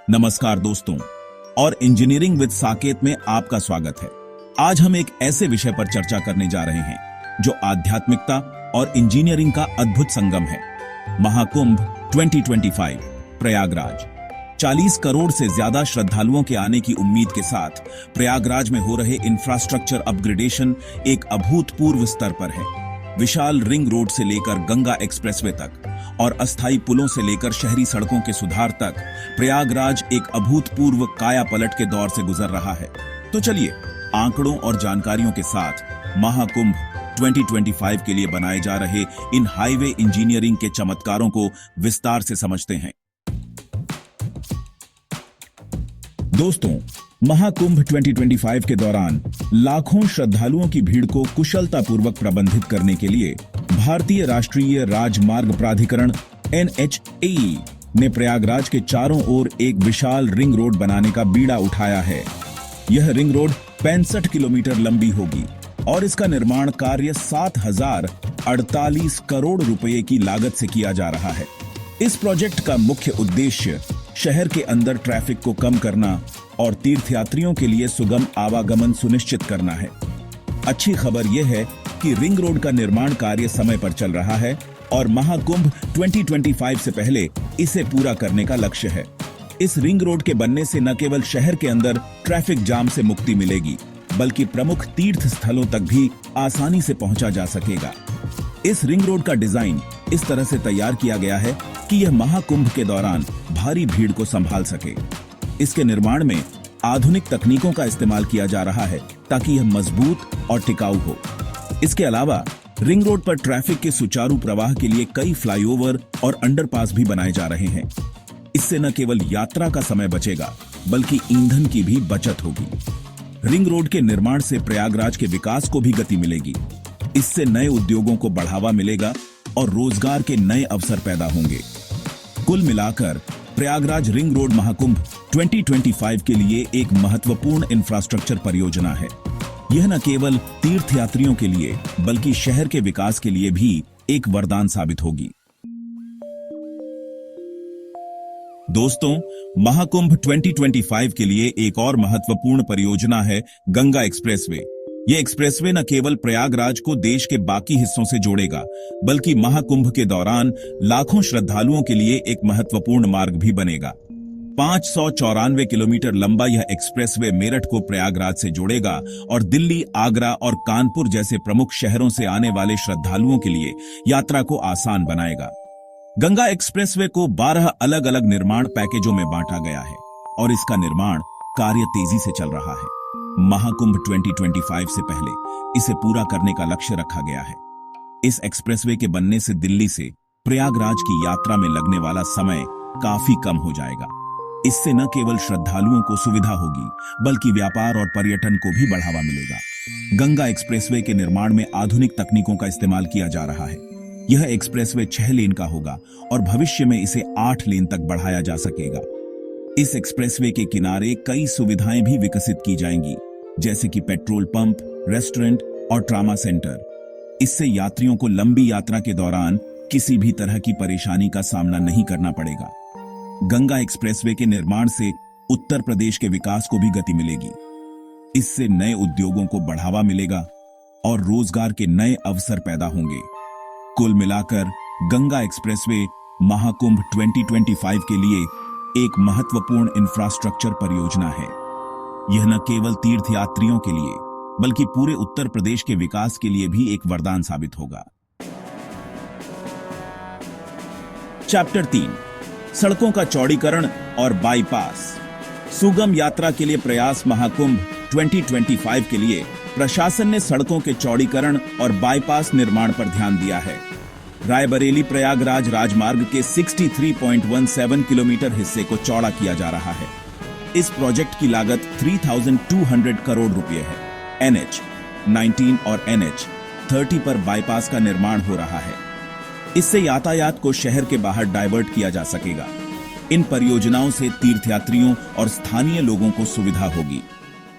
नमस्कार दोस्तों, और इंजीनियरिंग विद साकेत में आपका स्वागत है। आज हम एक ऐसे विषय पर चर्चा करने जा रहे हैं जो आध्यात्मिकता और इंजीनियरिंग का अद्भुत संगम है। महाकुंभ 2025 प्रयागराज। 40 करोड़ से ज्यादा श्रद्धालुओं के आने की उम्मीद के साथ प्रयागराज में हो रहे इंफ्रास्ट्रक्चर अपग्रेडेशन एक अभूतपूर्व स्तर पर है। विशाल रिंग रोड से लेकर गंगा एक्सप्रेसवे तक और अस्थायी पुलों से लेकर शहरी सड़कों के सुधार तक प्रयागराज एक अभूतपूर्व काया पलट के दौर से गुजर रहा है। तो चलिए आंकड़ों और जानकारियों के साथ महाकुंभ 2025 के लिए बनाए जा रहे इन हाईवे इंजीनियरिंग के चमत्कारों को विस्तार से समझते हैं। दोस्तों, महाकुंभ 2025 के दौरान लाखों श्रद्धालुओं की भीड़ को कुशलतापूर्वक प्रबंधित करने के लिए भारतीय राष्ट्रीय राजमार्ग प्राधिकरण NHAI ने प्रयागराज के चारों ओर एक विशाल रिंग रोड बनाने का बीड़ा उठाया है। यह रिंग रोड 65 किलोमीटर लंबी होगी और इसका निर्माण कार्य 7,048 करोड़ रुपए की लागत से किया जा रहा है। इस प्रोजेक्ट का मुख्य उद्देश्य शहर के अंदर ट्रैफिक को कम करना और तीर्थयात्रियों के लिए सुगम आवागमन सुनिश्चित करना है। अच्छी खबर यह है कि रिंग रोड का निर्माण कार्य समय पर चल रहा है और महाकुंभ 2025 से पहले इसे पूरा करने का लक्ष्य है। इस रिंग रोड के बनने से न केवल शहर के अंदर ट्रैफिक जाम से मुक्ति मिलेगी, बल्कि प्रमुख तीर्थ स्थलों तक भी आसानी से पहुंचा जा सकेगा। इस रिंग रोड का डिजाइन इस तरह से तैयार किया गया है कि यह महाकुंभ के दौरान भारी भीड़ को संभाल सके। इसके निर्माण में आधुनिक तकनीकों का इस्तेमाल किया जा रहा है ताकि यह मजबूत और टिकाऊ हो। इसके अलावा रिंग रोड पर ट्रैफिक के सुचारू प्रवाह के लिए कई फ्लाईओवर और अंडरपास भी बनाए जा रहे हैं। इससे न केवल यात्रा का समय बचेगा, बल्कि ईंधन की भी बचत होगी। रिंग रोड के निर्माण से प्रयागराज के विकास को भी गति मिलेगी। इससे नए उद्योगों को बढ़ावा मिलेगा और रोजगार के नए अवसर पैदा होंगे। कुल मिलाकर प्रयागराज रिंग रोड महाकुंभ 2025 के लिए एक महत्वपूर्ण इंफ्रास्ट्रक्चर परियोजना है। यह न केवल तीर्थयात्रियों के लिए बल्कि शहर के विकास के लिए भी एक वरदान साबित होगी। दोस्तों, महाकुंभ 2025 के लिए एक और महत्वपूर्ण परियोजना है गंगा एक्सप्रेसवे। यह एक्सप्रेसवे न केवल प्रयागराज को देश के बाकी हिस्सों से जोड़ेगा, बल्कि महाकुंभ के दौरान लाखों श्रद्धालुओं के लिए एक महत्वपूर्ण मार्ग भी बनेगा। 594 किलोमीटर लंबा यह एक्सप्रेसवे मेरठ को प्रयागराज से जोड़ेगा और दिल्ली, आगरा और कानपुर जैसे प्रमुख शहरों से आने वाले श्रद्धालुओं के लिए यात्रा को आसान बनाएगा। गंगा एक्सप्रेसवे को 12 अलग अलग निर्माण पैकेजों में बांटा गया है और इसका निर्माण कार्य तेजी से चल रहा है। महाकुंभ 2025 से पहले इसे पूरा करने का लक्ष्य रखा गया है। इस एक्सप्रेसवे के बनने से दिल्ली से प्रयागराज की यात्रा में लगने वाला समय काफी कम हो जाएगा। इससे न केवल श्रद्धालुओं को सुविधा होगी, बल्कि व्यापार और पर्यटन को भी बढ़ावा मिलेगा। गंगा एक्सप्रेसवे के निर्माण में आधुनिक तकनीकों का इस्तेमाल किया जा रहा है। यह एक्सप्रेसवे 6 लेन का होगा और भविष्य में इसे 8 लेन तक बढ़ाया जा सकेगा। इस एक्सप्रेसवे के किनारे कई सुविधाएं भी विकसित की जाएंगी, जैसे कि पेट्रोल पंप, रेस्टोरेंट और ट्रामा सेंटर। इससे यात्रियों को लंबी यात्रा के दौरान किसी भी तरह की परेशानी का सामना नहीं करना पड़ेगा। गंगा एक्सप्रेसवे के निर्माण से उत्तर प्रदेश के विकास को भी गति मिलेगी। इससे नए उद्योगों को बढ़ावा मिलेगा और रोजगार के नए अवसर पैदा होंगे। कुल मिलाकर गंगा एक्सप्रेसवे महाकुंभ 2025 के लिए एक महत्वपूर्ण इंफ्रास्ट्रक्चर परियोजना है। यह न केवल तीर्थयात्रियों के लिए बल्कि पूरे उत्तर प्रदेश के विकास के लिए भी एक वरदान साबित होगा। चैप्टर 3, सड़कों का चौड़ीकरण और बाईपास। सुगम यात्रा के लिए प्रयास। महाकुंभ 2025 के लिए प्रशासन ने सड़कों के चौड़ीकरण और बाईपास निर्माण पर ध्यान दिया है। रायबरेली प्रयागराज राजमार्ग के 63.17 किलोमीटर हिस्से को चौड़ा किया जा रहा है। इस प्रोजेक्ट की लागत 3,200 करोड़ रुपए है। NH 19 और NH 30 पर बाईपास का निर्माण हो रहा है। इससे यातायात को शहर के बाहर डाइवर्ट किया जा सकेगा। इन परियोजनाओं से तीर्थयात्रियों और स्थानीय लोगों को सुविधा होगी।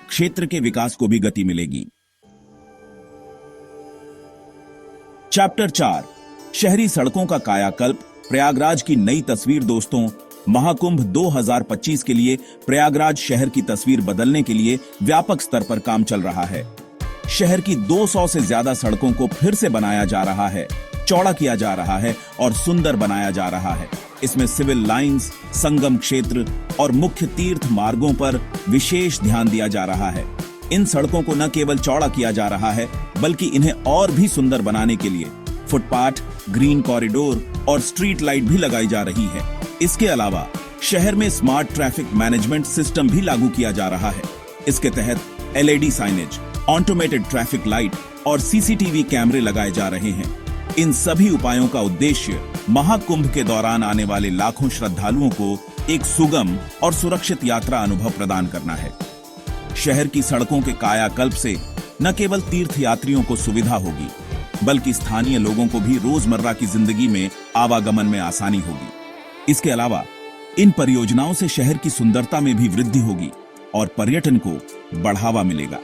क्षेत्र के विकास को भी गति मिलेगी। चैप्टर 4, शहरी सड़कों का कायाकल्प। प्रयागराज की नई तस्वीर। दोस्तों, महाकुंभ 2025 के लिए प्रयागराज शहर की तस्वीर बदलने के लिए व्यापक स्तर पर काम चल रहा है। शहर की 200 से ज्यादा सड़कों को फिर से बनाया जा रहा है, चौड़ा किया जा रहा है और सुंदर बनाया जा रहा है। इसमें सिविल लाइंस, संगम क्षेत्र और मुख्य तीर्थ मार्गों पर विशेष ध्यान दिया जा रहा है। इन सड़कों को न केवल चौड़ा किया जा रहा है, बल्कि इन्हें और भी सुंदर बनाने के लिए फुटपाथ, ग्रीन कॉरिडोर और स्ट्रीट लाइट भी लगाई जा रही है। इसके अलावा शहर में स्मार्ट ट्रैफिक मैनेजमेंट सिस्टम भी लागू किया जा रहा है। इसके तहत LED signage, automated traffic light और सीसीटीवी कैमरे लगाए जा रहे हैं। इन सभी उपायों का उद्देश्य महाकुंभ के दौरान आने वाले लाखों श्रद्धालुओं को एक सुगम और सुरक्षित यात्रा अनुभव प्रदान करना है। शहर की सड़कों के कायाकल्प से न केवल तीर्थयात्रियों को सुविधा होगी, बल्कि स्थानीय लोगों को भी रोजमर्रा की जिंदगी में आवागमन में आसानी होगी। इसके अलावा इन परियोजनाओं से शहर की सुंदरता में भी वृद्धि होगी और पर्यटन को बढ़ावा मिलेगा।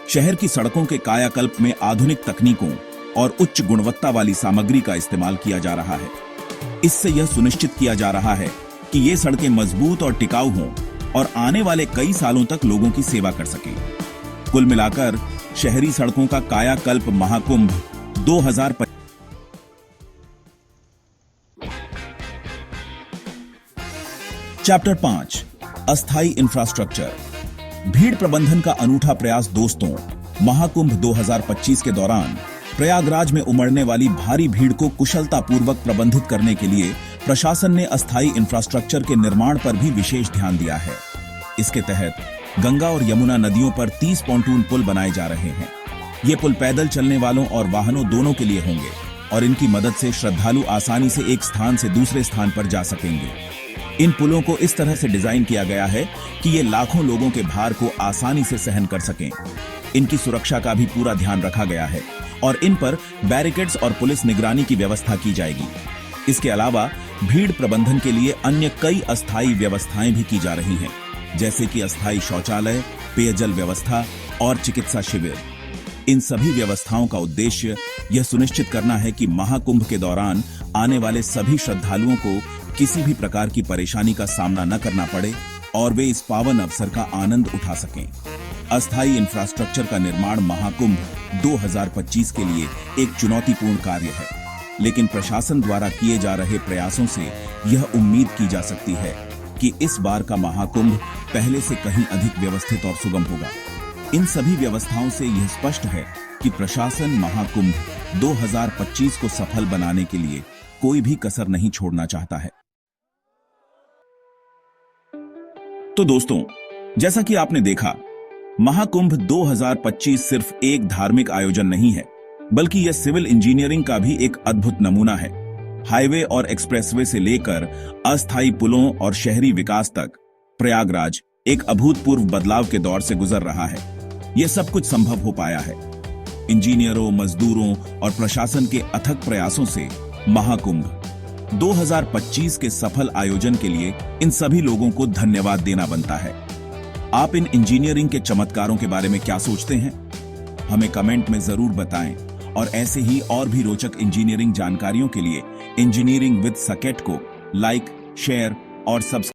शहर की सड़कों के कायाकल्प में आधुनिक तकनीकों और उच्च गुणवत्ता वाली सामग्री का इस्तेमाल किया जा रहा है। इससे यह सुनिश्चित किया जा रहा है कि ये सड़कें मजबूत और टिकाऊ हों और आने वाले कई सालों तक लोगों की सेवा कर सकें। कुल मिलाकर शहरी सड़कों का कायाकल्प महाकुंभ 2025 चैप्टर 5 अस्थायी इंफ्रास्ट्रक्चर। भीड़ प्रबंधन का अनूठा प्रयास। दोस्तों, महाकुंभ 2025 के दौरान प्रयागराज में उमड़ने वाली भारी भीड़ को कुशलतापूर्वक प्रबंधित करने के लिए प्रशासन ने अस्थायी इंफ्रास्ट्रक्चर के निर्माण पर भी विशेष ध्यान दिया है। इसके तहत गंगा और यमुना नदियों पर 30 पॉन्टून पुल बनाए जा रहे हैं। ये पुल पैदल चलने वालों और वाहनों दोनों के लिए होंगे और इनकी मदद से श्रद्धालु आसानी से एक स्थान से दूसरे स्थान पर जा सकेंगे। इन पुलों को इस तरह से डिजाइन किया गया है कि ये लाखों लोगों के भार को आसानी से सहन कर सकें। इनकी सुरक्षा का भी पूरा ध्यान रखा गया है और इन पर बैरिकेड्स और पुलिस निगरानी की व्यवस्था की जाएगी। इसके अलावा भीड़ प्रबंधन के लिए अन्य कई अस्थायी व्यवस्थाएं भी की जा रही हैं, जैसे कि अस्थायी शौचालय, पेयजल व्यवस्था और चिकित्सा शिविर। इन सभी व्यवस्थाओं का उद्देश्य यह सुनिश्चित करना है कि महाकुंभ के दौरान आने वाले सभी श्रद्धालुओं को किसी भी प्रकार की परेशानी का सामना न करना पड़े और वे इस पावन अवसर का आनंद उठा सकें। अस्थायी इंफ्रास्ट्रक्चर का निर्माण महाकुंभ 2025 के लिए एक चुनौतीपूर्ण कार्य है, लेकिन प्रशासन द्वारा किए जा रहे प्रयासों से यह उम्मीद की जा सकती है कि इस बार का महाकुंभ पहले से कहीं अधिक व्यवस्थित और सुगम होगा। इन सभी व्यवस्थाओं से यह स्पष्ट है कि प्रशासन महाकुंभ 2025 को सफल बनाने के लिए कोई भी कसर नहीं छोड़ना चाहता है। तो दोस्तों, जैसा कि आपने देखा, महाकुंभ 2025 सिर्फ एक धार्मिक आयोजन नहीं है, बल्कि यह सिविल इंजीनियरिंग का भी एक अद्भुत नमूना है। हाईवे और एक्सप्रेसवे से लेकर अस्थायी पुलों और शहरी विकास तक प्रयागराज एक अभूतपूर्व बदलाव के दौर से गुजर रहा है। यह सब कुछ संभव हो पाया है इंजीनियरों, मजदूरों और प्रशासन के अथक प्रयासों से। महाकुंभ 2025 के सफल आयोजन के लिए इन सभी लोगों को धन्यवाद देना बनता है। आप इन इंजीनियरिंग के चमत्कारों के बारे में क्या सोचते हैं? हमें कमेंट में जरूर बताएं और ऐसे ही और भी रोचक इंजीनियरिंग जानकारियों के लिए इंजीनियरिंग विद सकेट को लाइक, शेयर और सब्सक्राइब